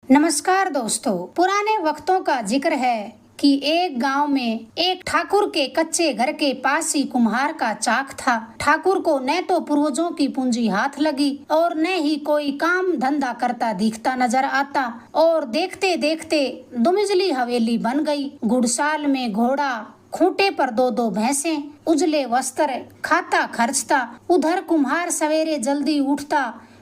नमस्कार दोस्तों, पुराने वक्तों का जिक्र है कि एक गांव में एक ठाकुर के कच्चे घर के पास ही कुम्हार का चाक था। ठाकुर को न तो पूर्वजों की पूंजी हाथ लगी और न ही कोई काम धंधा करता दिखता नजर आता और देखते देखते दुमिजली हवेली बन गई। गुड़साल में घोड़ा, खूंटे पर दो दो भैंसें, उजले वस्त्र, खाता खर्चता। उधर कुम्हार सवेरे जल्दी उठता,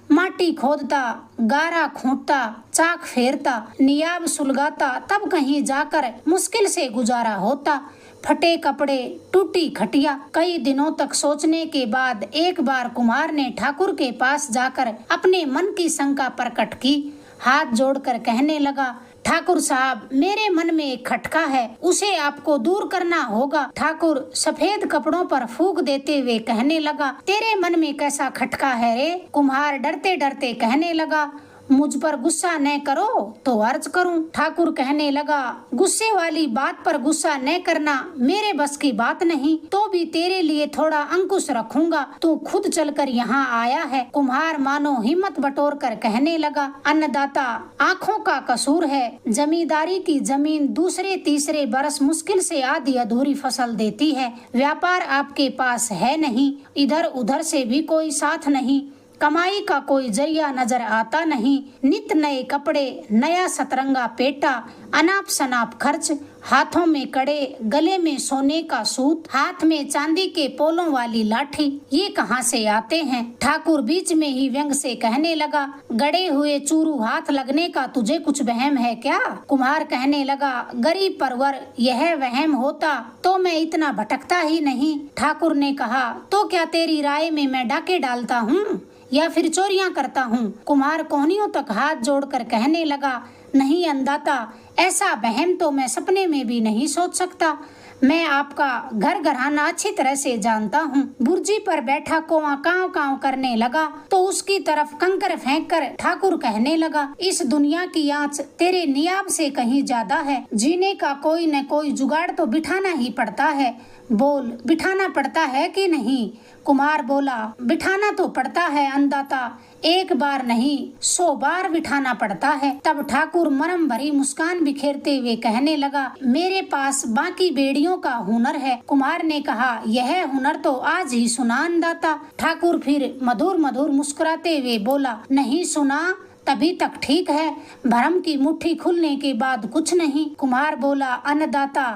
माटी खोदता, गारा खूंटता, चाक फेरता, नियाब सुलगाता, तब कहीं जाकर मुश्किल से गुजारा होता। फटे कपड़े, टूटी खटिया। कई दिनों तक सोचने के बाद एक बार कुम्हार ने ठाकुर के पास जाकर अपने मन की शंका प्रकट की। हाथ जोड़कर कहने लगा, ठाकुर साहब, मेरे मन में एक खटका है, उसे आपको दूर करना होगा। ठाकुर सफेद कपड़ों पर फूंक देते हुए कहने लगा, तेरे मन में कैसा खटका है रे? कुम्हार डरते डरते कहने लगा, मुझ पर गुस्सा न करो तो अर्ज करूं। ठाकुर कहने लगा, गुस्से वाली बात पर गुस्सा न करना मेरे बस की बात नहीं, तो भी तेरे लिए थोड़ा अंकुश रखूंगा। तू खुद चलकर यहाँ आया है। कुम्हार मानो हिम्मत बटोर कर कहने लगा, अन्नदाता, आँखों का कसूर है। जमींदारी की जमीन दूसरे तीसरे बरस मुश्किल से आधी अधूरी फसल देती है। व्यापार आपके पास है नहीं, इधर उधर से भी कोई साथ नहीं, कमाई का कोई जरिया नजर आता नहीं। नित नए कपड़े, नया सतरंगा पेटा, अनाप शनाप खर्च, हाथों में कड़े, गले में सोने का सूत, हाथ में चांदी के पोलों वाली लाठी, ये कहाँ से आते हैं? ठाकुर बीच में ही व्यंग से कहने लगा, गड़े हुए चूरू हाथ लगने का तुझे कुछ वहम है क्या? कुम्हार कहने लगा, गरीब परवर, यह वहम होता तो मैं इतना भटकता ही नहीं। ठाकुर ने कहा, तो क्या तेरी राय में मैं डाके डालता हूँ या फिर चोरियां करता हूँ? कुम्हार कोहनियों तक हाथ जोड़कर कहने लगा, नहीं अन्नदाता, ऐसा वहम तो मैं सपने में भी नहीं सोच सकता। मैं आपका घर घराना अच्छी तरह से जानता हूँ। बुर्जी पर बैठा कौवा कांव कांव करने लगा तो उसकी तरफ कंकर फेंक कर ठाकुर कहने लगा, इस दुनिया की आँच तेरे नियाब से कहीं ज्यादा है। जीने का कोई न कोई जुगाड़ तो बिठाना ही पड़ता है। बोल, बिठाना पड़ता है कि नहीं? कुम्हार बोला, बिठाना तो पड़ता है अन्नदाता, एक बार नहीं 100 बार बिठाना पड़ता है। तब ठाकुर मरम भरी मुस्कान बिखेरते हुए कहने लगा, मेरे पास बाकी बेड़ियों का हुनर है। कुम्हार ने कहा, यह हुनर तो आज ही सुना अन्नदाता। ठाकुर फिर मधुर मधुर मुस्कुराते हुए बोला, नहीं सुना तभी तक ठीक है, भरम की मुट्ठी खुलने के बाद कुछ नहीं। कुम्हार बोला, अन्नदाता,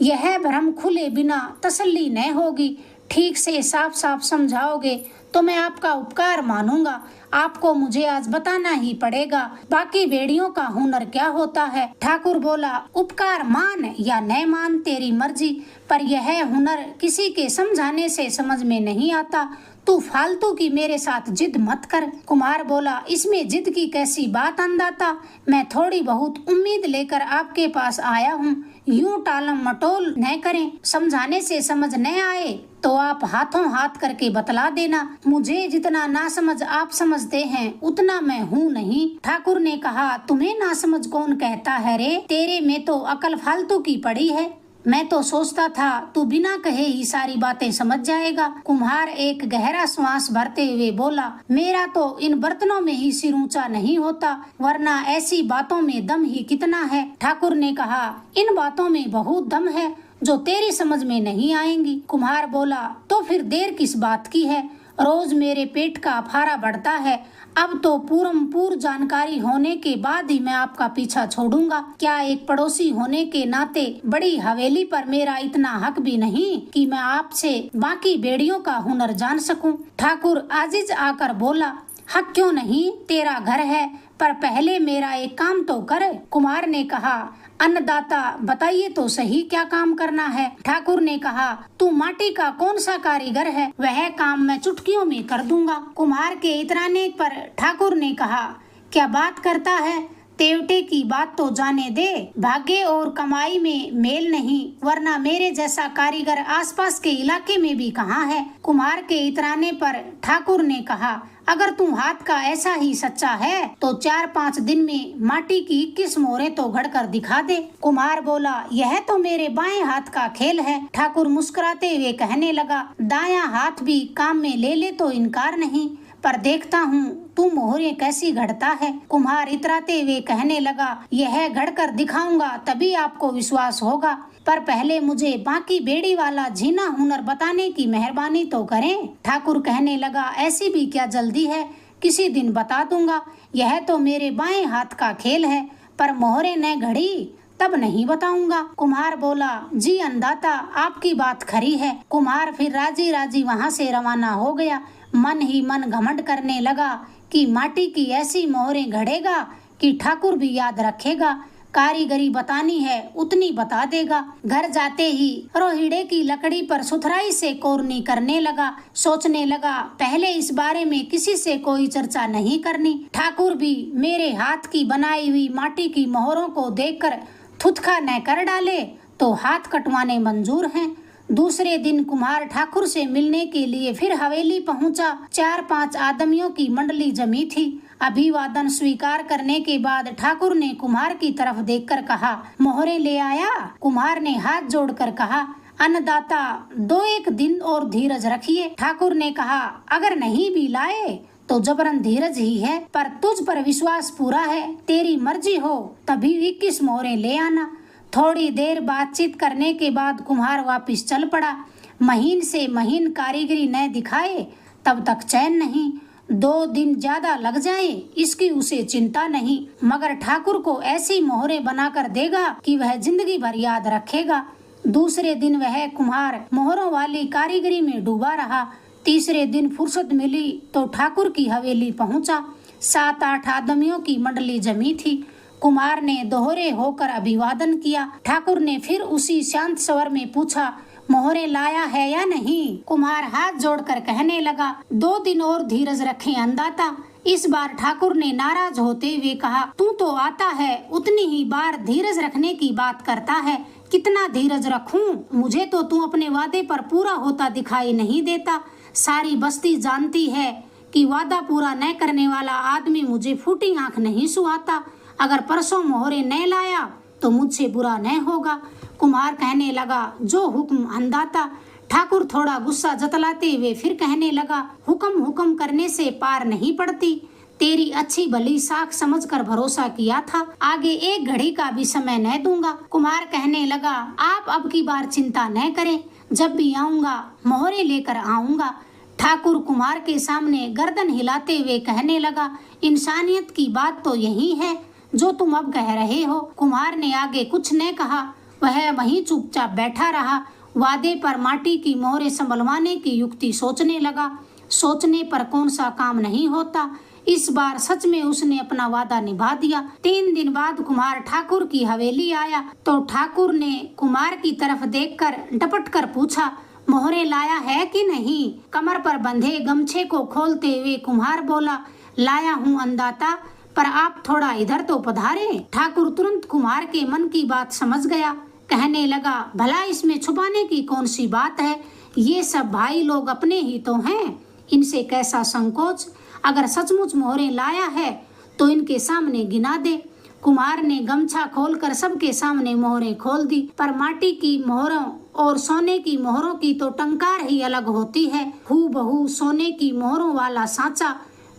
यह भरम खुले बिना तसल्ली न होगी। ठीक से साफ साफ समझाओगे तो मैं आपका उपकार मानूंगा। आपको मुझे आज बताना ही पड़ेगा, बाकी बेड़ियों का हुनर क्या होता है। ठाकुर बोला, उपकार मान या न मान तेरी मर्जी, पर यह हुनर किसी के समझाने से समझ में नहीं आता। तू फालतू की मेरे साथ जिद मत कर। कुम्हार बोला, इसमें जिद की कैसी बात अन्नदाता, मैं थोड़ी बहुत उम्मीद लेकर आपके पास आया हूँ। यूं टालम मटोल न करें, समझाने से समझ न आए तो आप हाथों हाथ करके बतला देना। मुझे जितना नासमझ आप समझते हैं उतना मैं हूँ नहीं। ठाकुर ने कहा, तुम्हें नासमझ कौन कहता है रे? तेरे में तो अकल फालतू की पड़ी है। मैं तो सोचता था तू बिना कहे ही सारी बातें समझ जाएगा। कुम्हार एक गहरा श्वास भरते हुए बोला, मेरा तो इन बर्तनों में ही सिर ऊंचा नहीं होता, वरना ऐसी बातों में दम ही कितना है। ठाकुर ने कहा, इन बातों में बहुत दम है जो तेरी समझ में नहीं आएंगी। कुम्हार बोला, तो फिर देर किस बात की है? रोज मेरे पेट का अफारा बढ़ता है, अब तो पूर्ण जानकारी होने के बाद ही मैं आपका पीछा छोड़ूंगा। क्या एक पड़ोसी होने के नाते बड़ी हवेली पर मेरा इतना हक भी नहीं कि मैं आपसे बाकी बेड़ियों का हुनर जान सकूं? ठाकुर आजिज आकर बोला, हक क्यों नहीं, तेरा घर है, पर पहले मेरा एक काम तो कर। कुम्हार ने कहा, अन्नदाता, बताइए तो सही क्या काम करना है? ठाकुर ने कहा, तू माटी का कौन सा कारीगर है, वह काम मैं चुटकियों में कर दूंगा। कुम्हार के इतराने पर ठाकुर ने कहा, क्या बात करता है, तेवटे की बात तो जाने दे। भाग्य और कमाई में मेल नहीं, वरना मेरे जैसा कारीगर आसपास के इलाके में भी कहाँ है। कुम्हार के इतराने पर ठाकुर ने कहा, अगर तू हाथ का ऐसा ही सच्चा है तो 4-5 दिन में माटी की 21 मोहरें तो घड़ कर दिखा दे। कुम्हार बोला, यह तो मेरे बाएं हाथ का खेल है। ठाकुर मुस्कुराते हुए कहने लगा, दायां हाथ भी काम में ले ले तो इनकार नहीं, पर देखता हूँ तू मोहरे कैसी घड़ता है। कुम्हार इतराते हुए कहने लगा, यह घड़कर दिखाऊंगा तभी आपको विश्वास होगा, पर पहले मुझे बाकी बेड़ी वाला झीना हुनर बताने की मेहरबानी तो करें। ठाकुर कहने लगा, ऐसी भी क्या जल्दी है, किसी दिन बता दूंगा। यह तो मेरे बाएं हाथ का खेल है, पर मोहरे न घड़ी तब नहीं बताऊंगा। कुम्हार बोला, जी अंदाता, आपकी बात खरी है। कुम्हार फिर राजी राजी वहां से रवाना हो गया। मन ही मन घमंड करने लगा कि माटी की ऐसी मोहरे घड़ेगा कि ठाकुर भी याद रखेगा। कारीगरी बतानी है उतनी बता देगा। घर जाते ही रोहिड़े की लकड़ी पर सुथराई से कोरनी करने लगा। सोचने लगा, पहले इस बारे में किसी से कोई चर्चा नहीं करनी। ठाकुर भी मेरे हाथ की बनाई हुई माटी की मोहरों को देखकर थुथका न कर डाले तो हाथ कटवाने मंजूर हैं। दूसरे दिन कुम्हार ठाकुर से मिलने के लिए फिर हवेली पहुंचा। 4-5 आदमियों की मंडली जमी थी। अभिवादन स्वीकार करने के बाद ठाकुर ने कुम्हार की तरफ देखकर कहा, मोहरे ले आया। कुम्हार ने हाथ जोड़कर कहा, अन्नदाता 2-1 दिन और धीरज रखिए। ठाकुर ने कहा, अगर नहीं भी लाए तो जबरन धीरज ही है, पर तुझ पर विश्वास पूरा है, तेरी मर्जी हो तभी 21 मोहरे ले आना। थोड़ी देर बातचीत करने के बाद कुम्हार वापिस चल पड़ा। महीन से महीन कारीगरी न दिखाए तब तक चैन नहीं। 2 दिन ज्यादा लग जाए इसकी उसे चिंता नहीं, मगर ठाकुर को ऐसी मोहरे बनाकर देगा कि वह जिंदगी भर याद रखेगा। दूसरे दिन वह कुम्हार मोहरों वाली कारीगरी में डूबा रहा। तीसरे दिन फुर्सत मिली तो ठाकुर की हवेली पहुंचा। 7-8 आदमियों की मंडली जमी थी। कुम्हार ने दोहरे होकर अभिवादन किया। ठाकुर ने फिर उसी शांत स्वर में पूछा, मोहरे लाया है या नहीं। कुम्हार हाथ जोड़कर कहने लगा, 2 दिन और धीरज रखें अंदाता। इस बार ठाकुर ने नाराज होते हुए कहा, तू तो आता है उतनी ही बार धीरज रखने की बात करता है, कितना धीरज रखूं? मुझे तो तू अपने वादे पर पूरा होता दिखाई नहीं देता। सारी बस्ती जानती है कि वादा पूरा न करने वाला आदमी मुझे फूटी आंख नहीं सुहाता। अगर परसों मोहरे न लाया तो मुझसे बुरा न होगा। कुम्हार कहने लगा, जो हुक्म अंदाता। ठाकुर थोड़ा गुस्सा जतलाते हुए फिर कहने लगा, हुक्म करने से पार नहीं पड़ती। तेरी अच्छी भली साख समझकर भरोसा किया था, आगे 1 घड़ी का भी समय न दूंगा। कुम्हार कहने लगा, आप अब की बार चिंता न करें, जब भी आऊंगा मोहरे लेकर आऊंगा। ठाकुर कुम्हार के सामने गर्दन हिलाते हुए कहने लगा, इंसानियत की बात तो यही है जो तुम अब कह रहे हो। कुम्हार ने आगे कुछ न कहा, वह वहीं चुपचाप बैठा रहा। वादे पर माटी की मोहरे संभलवाने की युक्ति सोचने लगा। सोचने पर कौन सा काम नहीं होता। इस बार सच में उसने अपना वादा निभा दिया। 3 दिन बाद कुम्हार ठाकुर की हवेली आया तो ठाकुर ने कुम्हार की तरफ देखकर डपट कर पूछा, मोहरे लाया है कि नहीं। कमर पर बंधे गमछे को खोलते हुए कुम्हार बोला, लाया हूँ अंदाता, पर आप थोड़ा इधर तो पधारे। ठाकुर तुरंत कुम्हार के मन की बात समझ गया। कहने लगा, भला इसमें छुपाने की कौन सी बात है, ये सब भाई लोग अपने ही तो हैं, इनसे कैसा संकोच। अगर सचमुच मोहरे लाया है तो इनके सामने गिना दे। कुम्हार ने गमछा खोलकर सबके सामने मोहरे खोल दी, पर माटी की मोहरों और सोने की मोहरों की तो टंकार ही अलग होती है। हूबहू सोने की मोहरों वाला सांचा,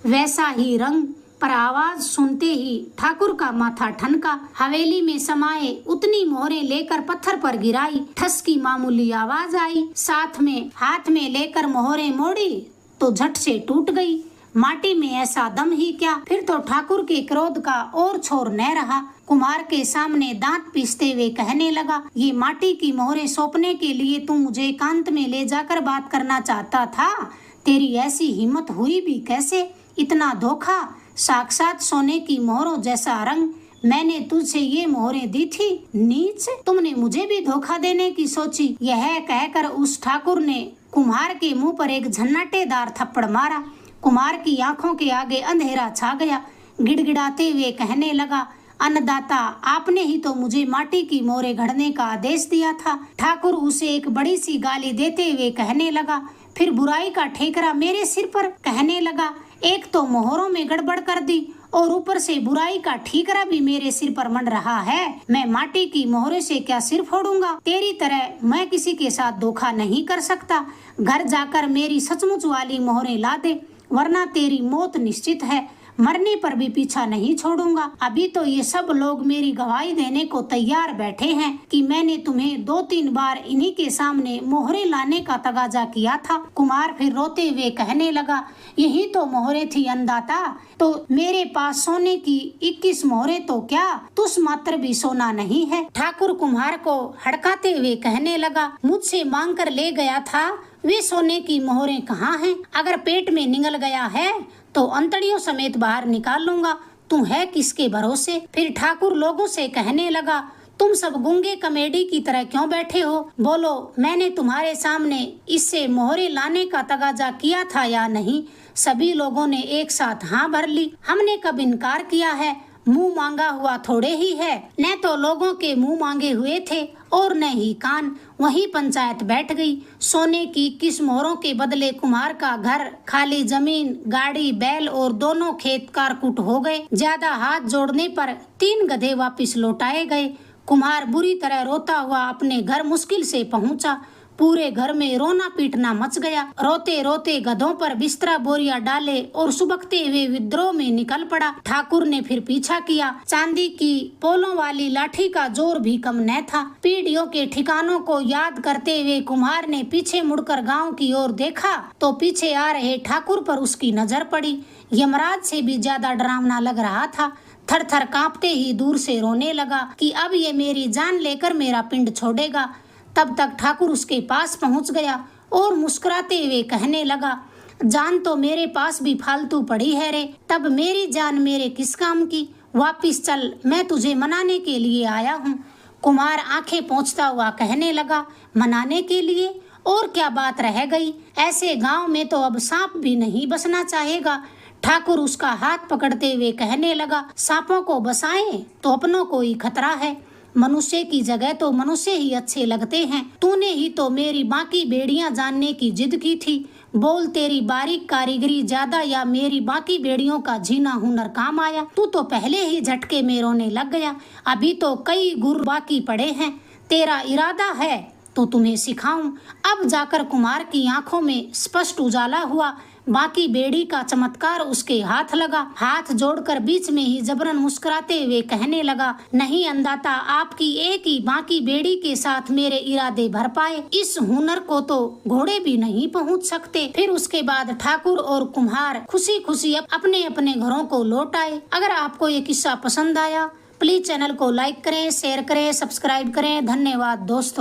वैसा ही रंग, पर आवाज सुनते ही ठाकुर का माथा ठनका। हवेली में समाये उतनी मोहरे लेकर पत्थर पर गिराई, ठस की मामूली आवाज आई। साथ में हाथ में लेकर मोहरे मोड़ी तो झट से टूट गई। माटी में ऐसा दम ही क्या। फिर तो ठाकुर के क्रोध का और छोर न रहा। कुम्हार के सामने दांत पीसते हुए कहने लगा, ये माटी की मोहरे सौंपने के लिए तू मुझे एकांत में ले जाकर बात करना चाहता था। तेरी ऐसी हिम्मत हुई भी कैसे? इतना धोखा, साक्षात सोने की मोहरों जैसा रंग, मैंने तुझसे ये मोहरे दी थी। नीच, तुमने मुझे भी धोखा देने की सोची। यह कहकर उस ठाकुर ने कुम्हार के मुंह पर एक झन्नाटेदार थप्पड़ मारा। कुम्हार की आंखों के आगे अंधेरा छा गया। गिड़गिड़ाते हुए कहने लगा, अन्नदाता, आपने ही तो मुझे माटी की मोहरे घड़ने का आदेश दिया था। ठाकुर उसे एक बड़ी सी गाली देते हुए कहने लगा, फिर बुराई का ठेकरा मेरे सिर पर। कहने लगा, एक तो मोहरों में गड़बड़ कर दी और ऊपर से बुराई का ठीकरा भी मेरे सिर पर मंड रहा है। मैं माटी की मोहरे से क्या सिर फोड़ूंगा? तेरी तरह मैं किसी के साथ धोखा नहीं कर सकता। घर जाकर मेरी सचमुच वाली मोहरे ला दे। वरना तेरी मौत निश्चित है। मरने पर भी पीछा नहीं छोड़ूंगा। अभी तो ये सब लोग मेरी गवाही देने को तैयार बैठे हैं कि मैंने तुम्हें 2-3 बार इन्हीं के सामने मोहरे लाने का तगाजा किया था। कुम्हार फिर रोते हुए कहने लगा, यही तो मोहरे थी अंधाता, तो मेरे पास सोने की 21 मोहरे तो क्या तुस मात्र भी सोना नहीं है। ठाकुर कुम्हार को हड़काते हुए कहने लगा, मुझसे मांग कर ले गया था, वे सोने की मोहरें कहाँ हैं? अगर पेट में निगल गया है तो अंतड़ियों समेत बाहर निकाल लूंगा। तू है किसके भरोसे? फिर ठाकुर लोगों से कहने लगा, तुम सब गूंगे कमेडी की तरह क्यों बैठे हो? बोलो, मैंने तुम्हारे सामने इससे मोहरे लाने का तगाजा किया था या नहीं? सभी लोगों ने एक साथ हाँ भर ली। हमने कब इनकार किया है? मुंह मांगा हुआ थोड़े ही है। न तो लोगों के मुंह मांगे हुए थे और न ही कान। वही पंचायत बैठ गई। सोने की किस मोहरों के बदले कुम्हार का घर, खाली जमीन, गाड़ी, बैल और दोनों खेत कारकुट हो गए। ज्यादा हाथ जोड़ने पर 3 गधे वापिस लौटाए गए। कुम्हार बुरी तरह रोता हुआ अपने घर मुश्किल से पहुंचा। पूरे घर में रोना पीटना मच गया। रोते रोते गधों पर बिस्तरा बोरिया डाले और सुबकते हुए विद्रोह में निकल पड़ा। ठाकुर ने फिर पीछा किया। चांदी की पोलों वाली लाठी का जोर भी कम न था। पीढ़ियों के ठिकानों को याद करते हुए कुम्हार ने पीछे मुड़कर गांव की ओर देखा तो पीछे आ रहे ठाकुर पर उसकी नजर पड़ी। यमराज से भी ज्यादा डरावना लग रहा था। थर थर कांपते ही दूर से रोने लगा कि अब ये मेरी जान लेकर मेरा पिंड छोड़ेगा। तब तक ठाकुर उसके पास पहुंच गया और मुस्कुराते हुए कहने लगा, जान तो मेरे पास भी फालतू पड़ी है रे, तब मेरी जान मेरे किस काम की? वापिस चल, मैं तुझे मनाने के लिए आया हूँ। कुम्हार आंखें पोंछता हुआ कहने लगा, मनाने के लिए? और क्या बात रह गई? ऐसे गांव में तो अब सांप भी नहीं बसना चाहेगा। ठाकुर उसका हाथ पकड़ते हुए कहने लगा, सांपों को बसाएं तो अपनों को ही खतरा है। मनुष्य की जगह तो मनुष्य ही अच्छे लगते हैं। तूने ही तो मेरी बाकी बेड़ियां जानने की जिद की थी। बोल, तेरी बारीक कारीगरी ज्यादा या मेरी बाकी बेड़ियों का जीना हुनर काम आया? तू तो पहले ही झटके में रोने लग गया। अभी तो कई गुर बाकी पड़े हैं। तेरा इरादा है तो तुम्हें सिखाऊं। अब जाकर कुमार की आंखों में स्पष्ट उजाला हुआ। बाकी बेड़ी का चमत्कार उसके हाथ लगा। हाथ जोड़कर बीच में ही जबरन मुस्कुराते हुए कहने लगा, नहीं अंदाता, आपकी एक ही बाकी बेड़ी के साथ मेरे इरादे भर पाए। इस हुनर को तो घोड़े भी नहीं पहुंच सकते। फिर उसके बाद ठाकुर और कुम्हार खुशी खुशी अपने अपने घरों को लौट आए। अगर आपको ये किस्सा पसंद आया, प्लीज चैनल को लाइक करें, शेयर करें, सब्सक्राइब करें। धन्यवाद दोस्तों।